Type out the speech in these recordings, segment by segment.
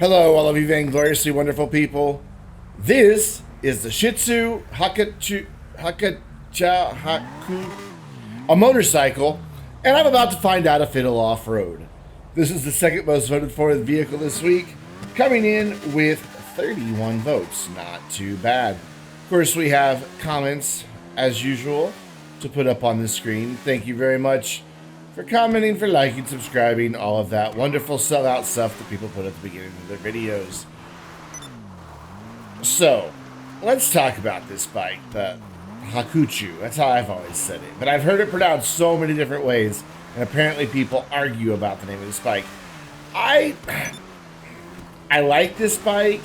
Hello, all of you vaingloriously wonderful people. This is the Shitzu Hakuchou, a motorcycle, and I'm about to find out if it'll off-road. This is the second most voted for vehicle this week, coming in with 31 votes. Not too bad. Of course, we have comments, as usual, to put up on the screen. Thank you very much for commenting, for liking, subscribing, all of that wonderful sellout stuff that people put at the beginning of their videos. So, let's talk about this bike, the Hakuchou. That's how I've always said it. But I've heard it pronounced so many different ways, and apparently people argue about the name of this bike. I like this bike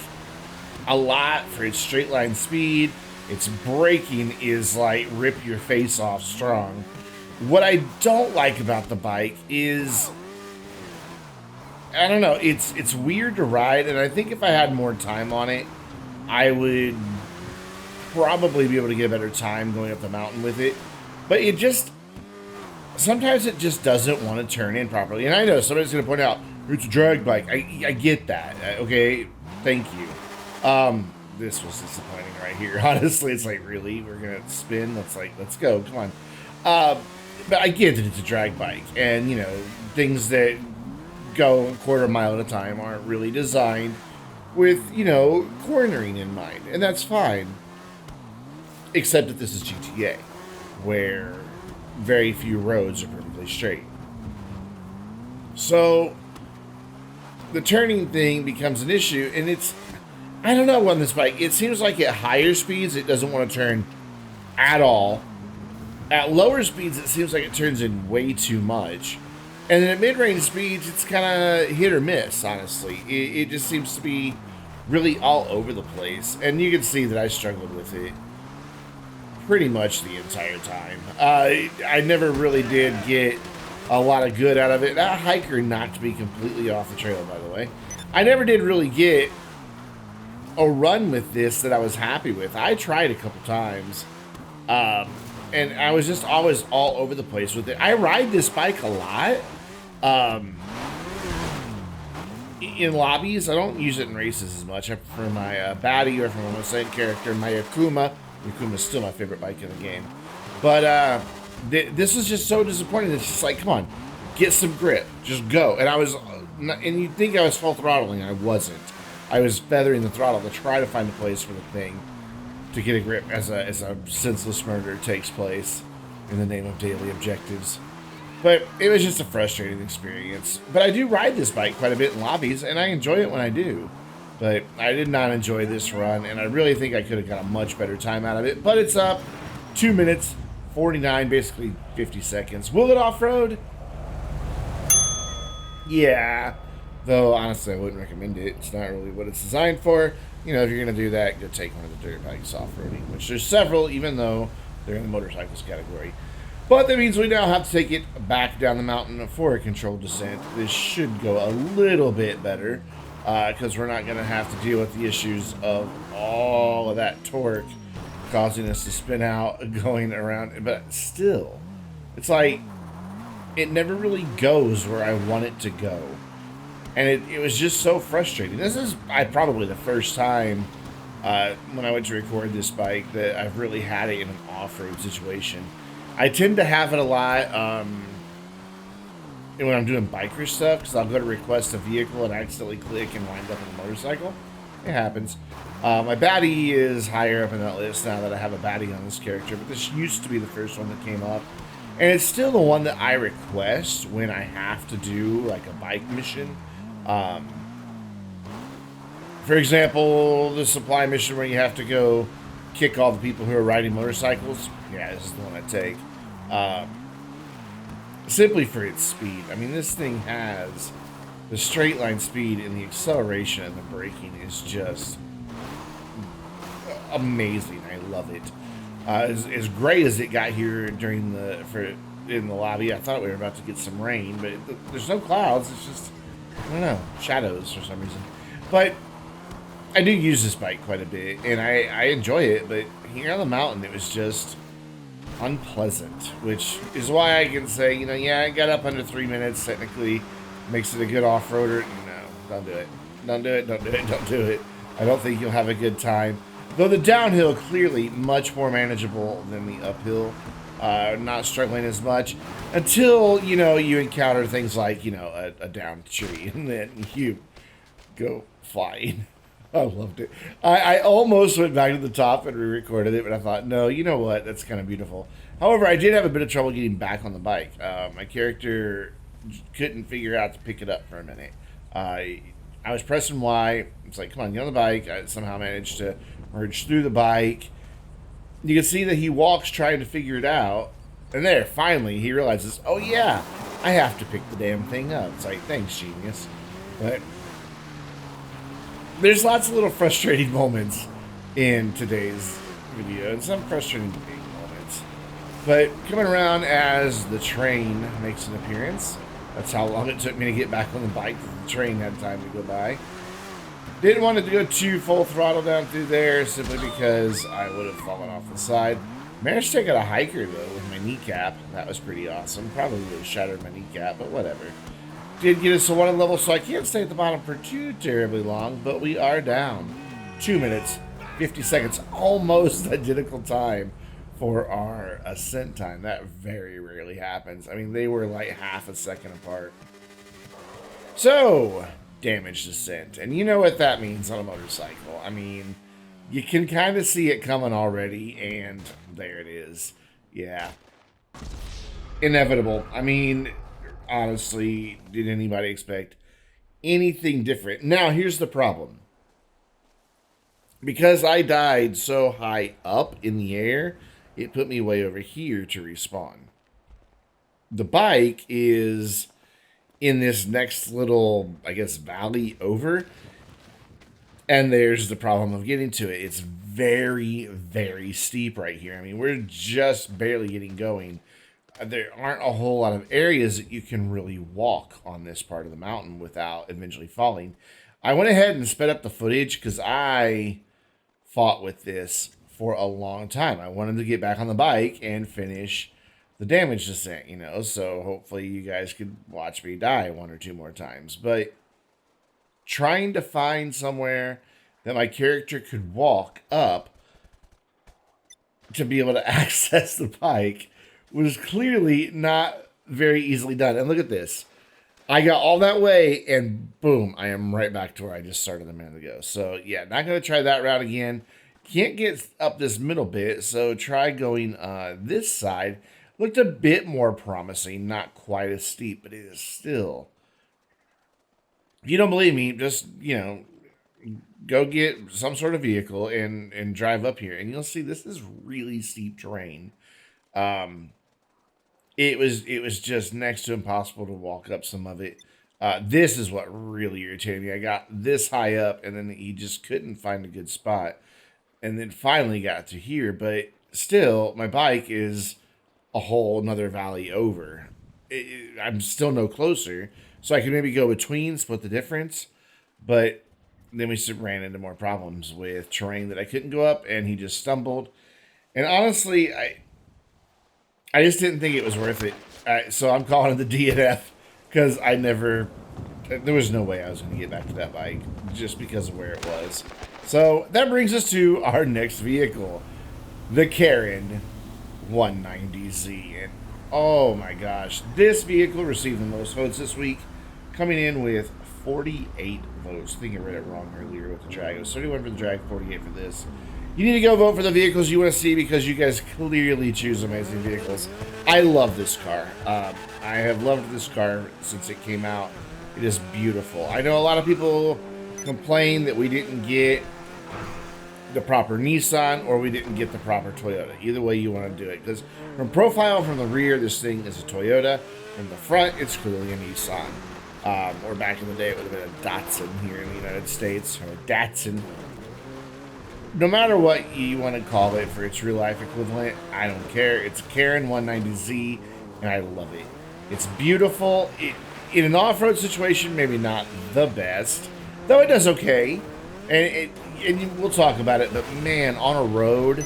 a lot for its straight line speed. Its braking is like rip your face off strong. What I don't like about the bike is, I don't know, it's weird to ride, and I think if I had more time on it, I would probably be able to get a better time going up the mountain with it. But it just, sometimes it just doesn't want to turn in properly. And I know somebody's going to point out, it's a drag bike. I get that. Okay, thank you. This was disappointing right here. Honestly, it's like, really? We're going to spin? Let's go. Come on. But I get that it's a drag bike, and you know, things that go a quarter mile at a time aren't really designed with, you know, cornering in mind, and that's fine. Except that this is GTA, where very few roads are perfectly straight. So the turning thing becomes an issue, and it's, I don't know, on this bike, it seems like at higher speeds it doesn't want to turn at all. At lower speeds, it seems like it turns in way too much. And then at mid-range speeds, it's kind of hit or miss, honestly. It just seems to be really all over the place. And you can see that I struggled with it pretty much the entire time. I never really did get a lot of good out of it. That hiker knocked me completely off the trail, by the way. I never did really get a run with this that I was happy with. I tried a couple times. And I was just always all over the place with it. I ride this bike a lot. In lobbies, I don't use it in races as much. I prefer my baddie or from my second character, my Yakuma. Yakuma's still my favorite bike in the game. But this was just so disappointing. It's just like, come on, get some grip. Just go. And I was, and you'd think I was full throttling. I wasn't. I was feathering the throttle to try to find a place for the thing to get a grip as a senseless murder takes place in the name of daily objectives. But it was just a frustrating experience. But I do ride this bike quite a bit in lobbies, and I enjoy it when I do. But I did not enjoy this run, and I really think I could have got a much better time out of it. But it's up 2 minutes, 49, basically 50 seconds. Will it off-road? Yeah. Though, honestly, I wouldn't recommend it. It's not really what it's designed for. You know, if you're going to do that, go take one of the dirt bikes off-roading, which there's several, even though they're in the motorcycles category. But that means we now have to take it back down the mountain for a controlled descent. This should go a little bit better, because we're not going to have to deal with the issues of all of that torque causing us to spin out, going around. But still, it's like, it never really goes where I want it to go. And it was just so frustrating. This is probably the first time when I went to record this bike that I've really had it in an off-road situation. I tend to have it a lot when I'm doing biker stuff, because I'll go to request a vehicle and accidentally click and wind up in a motorcycle. It happens. My baddie is higher up in that list now that I have a baddie on this character, but this used to be the first one that came up. And it's still the one that I request when I have to do like a bike mission. For example, the supply mission where you have to go kick all the people who are riding motorcycles. Yeah, this is the one I take. Simply for its speed. I mean, this thing has the straight line speed, and the acceleration and the braking is just amazing. I love it. As great as it got here during in the lobby, I thought we were about to get some rain, but there's no clouds. It's just, I don't know, shadows for some reason. But I do use this bike quite a bit, and I enjoy it, but here on the mountain, it was just unpleasant, which is why I can say, you know, yeah, I got up under 3 minutes, technically makes it a good off-roader. No, don't do it. Don't do it. Don't do it. Don't do it. I don't think you'll have a good time. Though the downhill clearly much more manageable than the uphill. Not struggling as much until, you know, you encounter things like, you know, a downed tree and then you go flying. I loved it. I almost went back to the top and re-recorded it, but I thought, no, you know what? That's kind of beautiful. However, I did have a bit of trouble getting back on the bike. My character couldn't figure out to pick it up for a minute. I was pressing Y. It's like, come on, get on the bike. I somehow managed to merge through the bike. You can see that he walks trying to figure it out. And there, finally, he realizes, oh yeah, I have to pick the damn thing up. It's like, thanks, genius. But there's lots of little frustrating moments in today's video, and some frustrating big moments. But coming around as the train makes an appearance, that's how long it took me to get back on the bike. The train had time to go by. Didn't want it to go too full throttle down through there, simply because I would have fallen off the side. Managed to take out a hiker, though, with my kneecap. That was pretty awesome. Probably would have shattered my kneecap, but whatever. Did get us to one level, so I can't stay at the bottom for too terribly long, but we are down. 2 minutes, 50 seconds, almost identical time for our ascent time. That very rarely happens. I mean, they were like half a second apart. So, damaged descent. And you know what that means on a motorcycle. I mean, you can kind of see it coming already, and there it is. Yeah. Inevitable. I mean, honestly, did anybody expect anything different? Now, here's the problem. Because I died so high up in the air, it put me way over here to respawn. The bike is in this next little, I guess, valley over. And there's the problem of getting to it. It's very, very steep right here. I mean, we're just barely getting going. There aren't a whole lot of areas that you can really walk on this part of the mountain without eventually falling. I went ahead and sped up the footage because I fought with this for a long time. I wanted to get back on the bike and finish the damage descent, you know, so hopefully you guys could watch me die one or two more times. But trying to find somewhere that my character could walk up to be able to access the bike was clearly not very easily done. And look at this. I got all that way, and boom, I am right back to where I just started a minute ago. So, yeah, not going to try that route again. Can't get up this middle bit, so try going this side. Looked a bit more promising, not quite as steep, but it is still. If you don't believe me, just, you know, go get some sort of vehicle and drive up here, and you'll see this is really steep terrain. It was just next to impossible to walk up some of it. This is what really irritated me. I got this high up, and then he just couldn't find a good spot. And then finally got to here, but still, my bike is a whole another valley over. I'm still no closer, so I could maybe go between, split the difference. But then we ran into more problems with terrain that I couldn't go up, and he just stumbled. And honestly, I just didn't think it was worth it. So I'm calling it the DNF because there was no way I was going to get back to that bike just because of where it was. So that brings us to our next vehicle, the Karin 190Z. And oh my gosh, this vehicle received the most votes this week, coming in with 48 votes. I think I read it wrong earlier with the drag. It was 31 for the drag, 48 for this. You need to go vote for the vehicles you want to see because you guys clearly choose amazing vehicles. I love this car. I have loved this car since it came out. It is beautiful. I know a lot of people complain that we didn't get the proper Nissan or we didn't get the proper Toyota. Either way you want to do it. Because from profile, from the rear, this thing is a Toyota. From the front, it's clearly a Nissan. Or back in the day, it would have been a Datsun here in the United States. Or a Datsun. No matter what you want to call it for its real life equivalent, I don't care. It's a Karin 190Z, and I love it. It's beautiful. In an off-road situation, maybe not the best, though it does okay. And we'll talk about it, but man, on a road,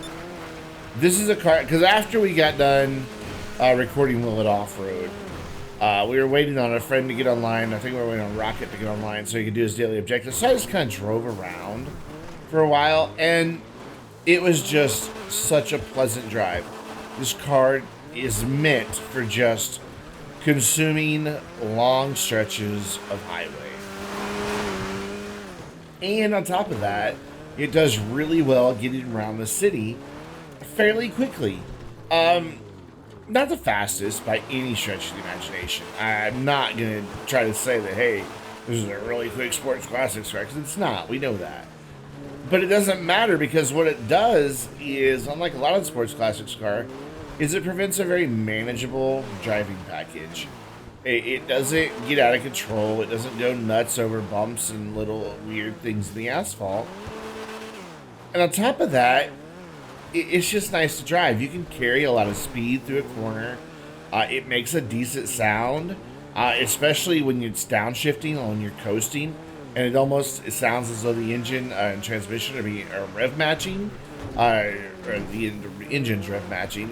this is a car, because after we got done recording Will It Off-Road, We were waiting on a friend to get online. I think we were waiting on Rocket to get online so he could do his daily objective. So I just kind of drove around for a while, and it was just such a pleasant drive. This car is meant for just consuming long stretches of highway. And on top of that, it does really well getting around the city fairly quickly. Not the fastest by any stretch of the imagination. I'm not going to try to say that, hey, this is a really quick sports classics car, because it's not. We know that. But it doesn't matter, because what it does is, unlike a lot of the sports classics car, is it prevents a very manageable driving package. It doesn't get out of control. It doesn't go nuts over bumps and little weird things in the asphalt. And on top of that, it's just nice to drive. You can carry a lot of speed through a corner. It makes a decent sound, especially when it's downshifting or when you're coasting. And it sounds as though the engine and transmission are rev matching, or the engine's rev matching.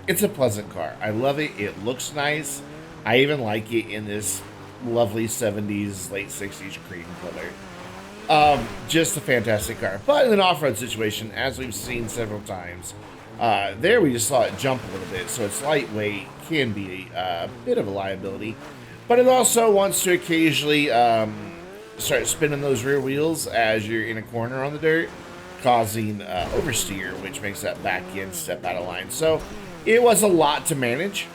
It's a pleasant car. I love it. It looks nice. I even like it in this lovely 70s, late 60s cream color. Just a fantastic car. But in an off-road situation, as we've seen several times, there we just saw it jump a little bit. So it's lightweight, can be a bit of a liability. But it also wants to occasionally start spinning those rear wheels as you're in a corner on the dirt, causing oversteer, which makes that back end step out of line. So it was a lot to manage,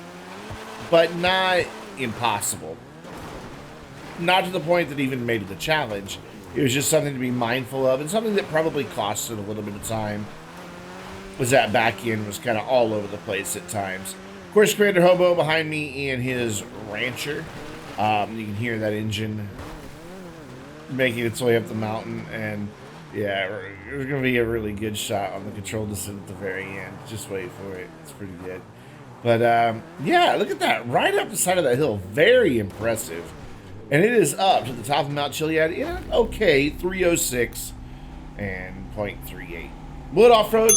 but not impossible. Not to the point that even made it a challenge. It was just something to be mindful of, and something that probably costed a little bit of time. Was that back end was kind of all over the place at times. Of course, Commander Hobo behind me in his Rancher. You can hear that engine making its way up the mountain, and yeah, there's going to be a really good shot on the control descent at the very end. Just wait for it. It's pretty good. But yeah, look at that. Right up the side of that hill. Very impressive. And it is up to the top of Mount Chiliad in an okay 306 and 0.38. Wood off-road?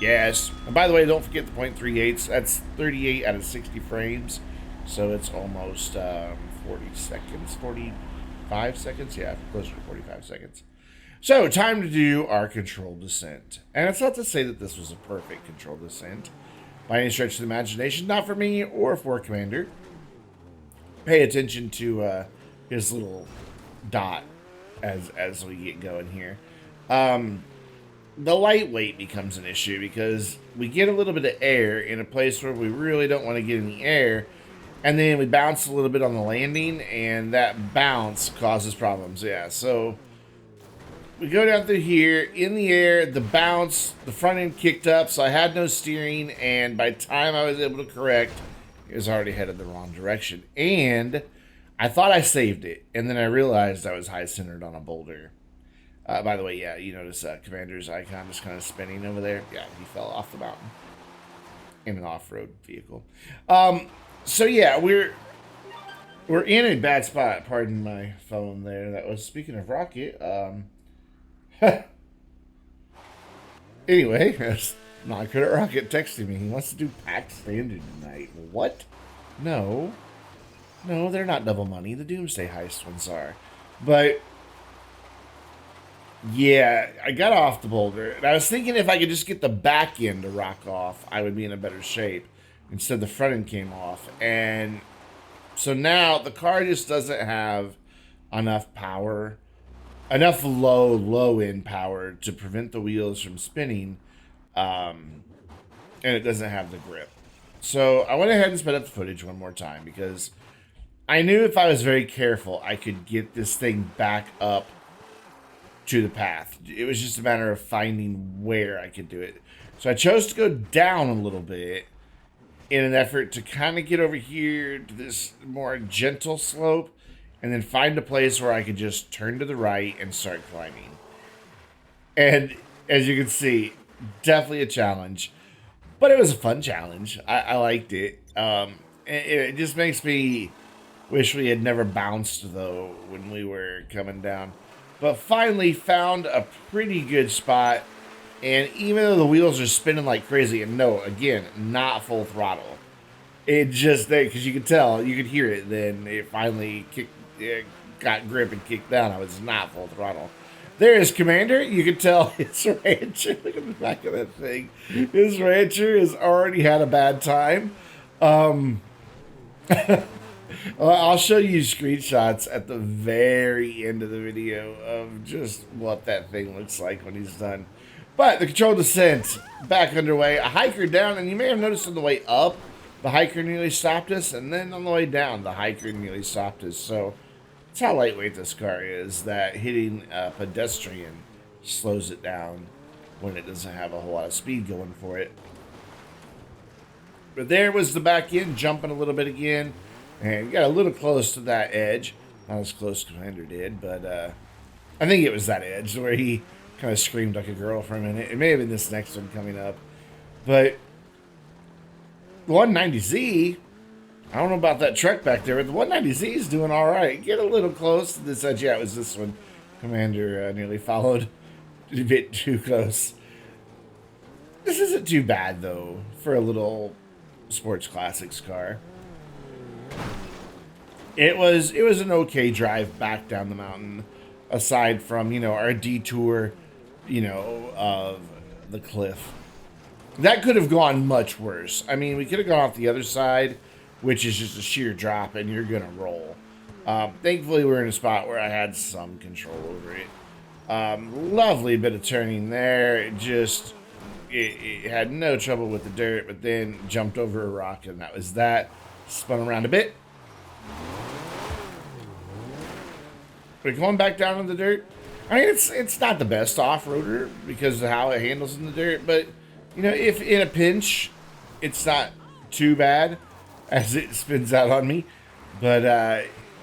Yes. And by the way, don't forget the 0.38s. That's 38 out of 60 frames. So it's almost 40 seconds, 45 seconds? Yeah, closer to 45 seconds. So, time to do our controlled descent. And it's not to say that this was a perfect controlled descent by any stretch of the imagination. Not for me or for Commander. Pay attention to his little dot as we get going here. The lightweight becomes an issue because we get a little bit of air in a place where we really don't want to get any air. And then we bounce a little bit on the landing, and that bounce causes problems. Yeah, so we go down through here, in the air, the bounce, the front end kicked up, so I had no steering, and by the time I was able to correct, it was already headed the wrong direction. And I thought I saved it, and then I realized I was high-centered on a boulder. By the way, yeah, you notice Commander's icon just kind of spinning over there. Yeah, he fell off the mountain in an off-road vehicle. So yeah, we're in a bad spot. Pardon my phone there. That was speaking of Rocket. Anyway, that's not good at Rocket texting me. He wants to do pack standard tonight. What? No, they're not double money. The Doomsday Heist ones are. But yeah, I got off the boulder, and I was thinking if I could just get the back end to rock off, I would be in a better shape. Instead, the front end came off, and so now the car just doesn't have enough power, enough low end power to prevent the wheels from spinning, and it doesn't have the grip. So I went ahead and sped up the footage one more time because I knew if I was very careful, I could get this thing back up to the path. It was just a matter of finding where I could do it. So I chose to go down a little bit in an effort to kind of get over here to this more gentle slope and then find a place where I could just turn to the right and start climbing. And as you can see, definitely a challenge, but it was a fun challenge. I liked it. It just makes me wish we had never bounced though when we were coming down. But finally found a pretty good spot. And even though the wheels are spinning like crazy, and no, again, not full throttle. It just, because you could tell, you could hear it, then it finally got grip and kicked down. I was not full throttle. There is Commander. You can tell his rancher. Look at the back of that thing. His rancher has already had a bad time. I'll show you screenshots at the very end of the video of just what that thing looks like when he's done. But the controlled descent back underway. A hiker down, and you may have noticed on the way up, the hiker nearly stopped us, and then on the way down, the hiker nearly stopped us. So that's how lightweight this car is, that hitting a pedestrian slows it down when it doesn't have a whole lot of speed going for it. But there was the back end, jumping a little bit again, and got a little close to that edge. Not as close as Commander did, but I think it was that edge where he kind of screamed like a girl for a minute. It may have been this next one coming up. But the 190Z, I don't know about that truck back there, but the 190Z is doing all right. Get a little close to this edge. Yeah, it was this one. Commander nearly followed a bit too close. This isn't too bad, though, for a little sports classics car. It was an okay drive back down the mountain, aside from, you know, our detour, you know, of the cliff. That could have gone much worse. I mean, we could have gone off the other side, which is just a sheer drop, and you're going to roll. Thankfully, we're in a spot where I had some control over it. Lovely bit of turning there. It had no trouble with the dirt, but then jumped over a rock, and that was that. Spun around a bit. But going back down in the dirt, I mean, it's not the best off-roader because of how it handles in the dirt, but, you know, if in a pinch, it's not too bad as it spins out on me. But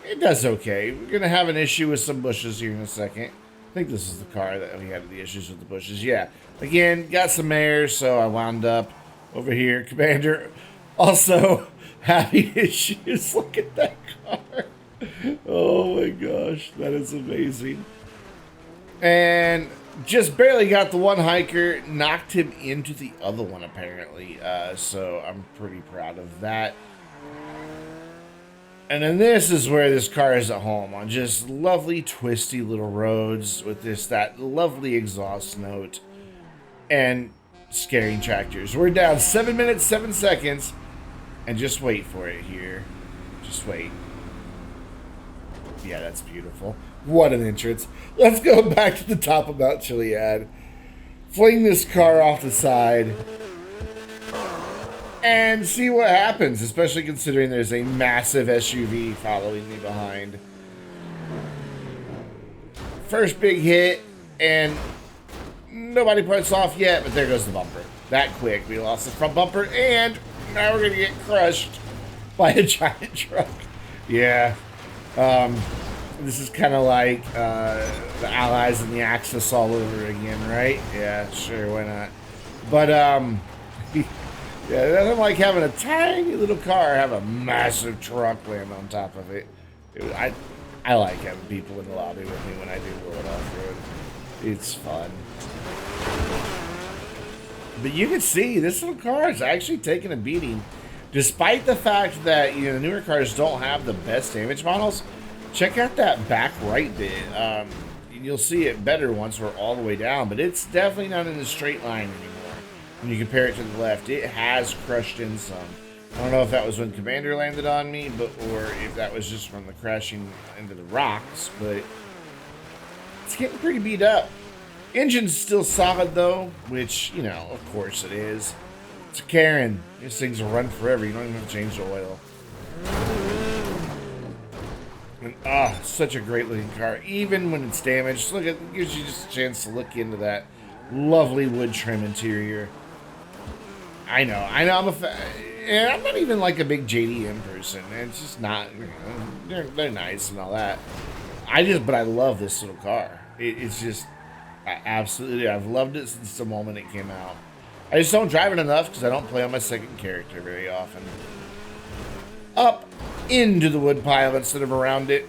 it does okay. We're going to have an issue with some bushes here in a second. I think this is the car that we had the issues with the bushes. Yeah. Again, got some air, so I wound up over here. Commander also having issues. Look at that car. Oh my gosh, that is amazing. And just barely got the one hiker, knocked him into the other one apparently. So I'm pretty proud of that. And then this is where this car is at home, on just lovely twisty little roads with that lovely exhaust note and scaring tractors. We're down 7 minutes, 7 seconds, and just wait for it here. Just wait. Yeah, that's beautiful. What an entrance. Let's go back to the top of Mount Chiliad. Fling this car off the side and see what happens, especially considering there's a massive SUV following me behind. First big hit, and nobody puts off yet, but there goes the bumper. That quick. We lost the front bumper, and now we're going to get crushed by a giant truck. Yeah. This is kind of like the Allies and the Axis all over again, right? Yeah, sure, why not? But, yeah, nothing like having a tiny little car have a massive truck land on top of it. I like having people in the lobby with me when I do World Off-Road. It's fun. But you can see this little car is actually taking a beating. Despite the fact that, you know, the newer cars don't have the best damage models, check out that back right bit. You'll see it better once we're all the way down, but it's definitely not in the straight line anymore. When you compare it to the left, it has crushed in some. I don't know if that was when Commander landed on me, or if that was just from the crashing into the rocks, but it's getting pretty beat up. Engine's still solid though, which, you know, of course it is. It's a Karin. These things will run forever. You don't even have to change the oil. And such a great looking car, even when it's damaged. Look, it gives you just a chance to look into that lovely wood trim interior. I know, I'm I'm not even like a big JDM person. It's just not, you know, they're nice and all that. But I love this little car. It's just, I've loved it since the moment it came out. I just don't drive it enough because I don't play on my second character very often. Up into the wood pile instead of around it.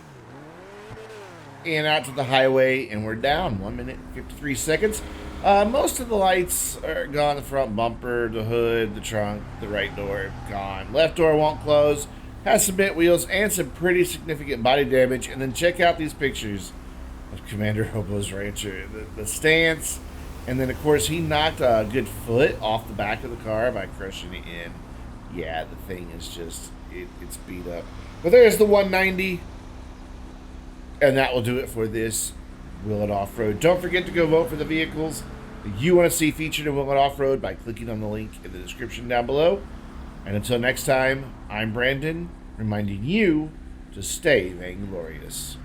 And out to the highway, and we're down 1 minute, 53 seconds. Most of the lights are gone. The front bumper, the hood, the trunk, the right door, gone. Left door won't close. Has some bent wheels and some pretty significant body damage. And then check out these pictures of Commander Hobo's Rancher. The stance, and then of course he knocked a good foot off the back of the car by crushing it in. Yeah, the thing is just, it's beat up. But there's the 190. And that will do it for this Will It Off-Road. Don't forget to go vote for the vehicles that you want to see featured in Will It Off-Road by clicking on the link in the description down below. And until next time, I'm Brandon, reminding you to stay vainglorious.